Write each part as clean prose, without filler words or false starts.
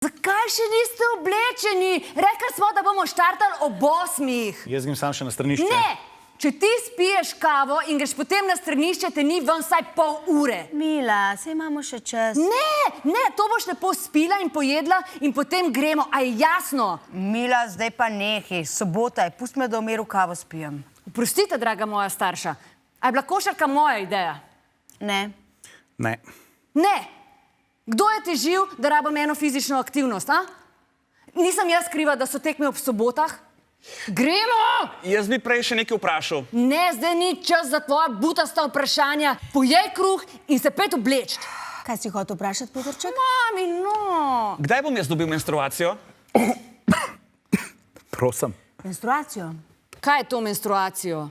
Zakaj še niste oblečeni? Rekli smo, da bomo štartali ob 8. Jaz grem sam še na stranišče. Ne! Če ti spiješ kavo in greš potem na stranišče, te ni ven vsaj pol ure. Mila, saj imamo še čas. Ne, to boš lepo spila in pojedla in potem gremo, a je jasno? Mila, zdaj pa nehi, sobota je, pust me, da v miru kavo spijem. Oprostite, draga moja starša, a je bila košarka moja ideja? Ne. Ne. Ne! Kdo je težil, da rabim eno fizično aktivnost, a? Nisem jaz kriva, da so tekme ob sobotah? Gremo! Jaz bi prej še nekaj vprašal. Ne, zdaj ni čas za tvoja butasta vprašanja. Pojej kruh in se pet obleči. Kaj si hotel vprašati, Petrček? Mami, no! Kdaj bom jaz dobil menstruacijo? Prosim. Menstruacijo. Kaj je to menstruacijo?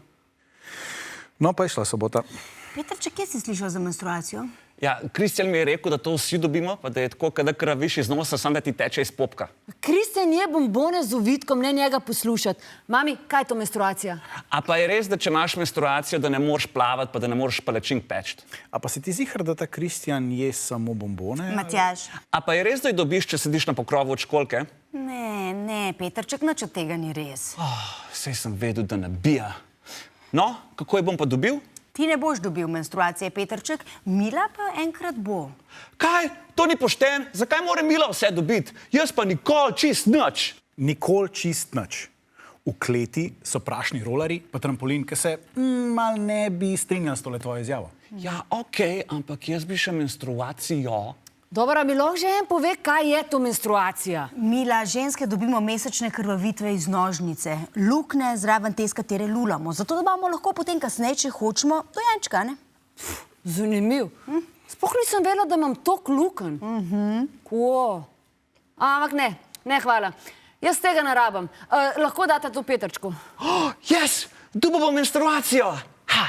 No, pa je šla sobota. Petrček, kje si slišal za menstruacijo? Ja, Kristjan mi je rekel, da to vsi dobimo, pa da je tako, kada krvaviš iz nosa, samo da ti teče iz popka. Kristjan je bombone z ovitkom, ne njega poslušati. Mami, kaj je to menstruacija? A pa je res, da če imaš menstruacijo, da ne moreš plavati, pa da ne moreš palačink peči? A pa si ti ziher, da ta Kristjan je samo bombone? Matjaž. A pa je res, da jo dobiš, če sediš na pokrovu od školke? Ne, Petrček, nič od tega ni res. Sej sem vedel, da nabija. No, kako jo bom pa dobil? Ti ne boš dobil menstruacije, Petrček, Mila pa enkrat bo. Kaj? To ni pošten? Zakaj mora Mila vse dobiti? Jaz pa nikoli čist nič. Nikoli čist nič. V kleti so prašni rolari, pa trampolin, ki se mal ne bi strinjal s tole tvojo izjavo. Ja, okej, ampak jaz bi še menstruacijo. Dobro, mi lahko že en pove, kaj je to menstruacija? Mila, ženske dobimo mesečne krvavitve iz nožnice, luknje zraven te, s katere lulamo, zato da imamo lahko potem kasneje, če hočemo, dojenčka, ne? Zanimiv. Sploh nisem vedela, da imam toliko lukenj. Ampak ne, hvala. Jaz tega ne rabim. Lahko date to Petrčku. Yes, dobil bom menstruacijo.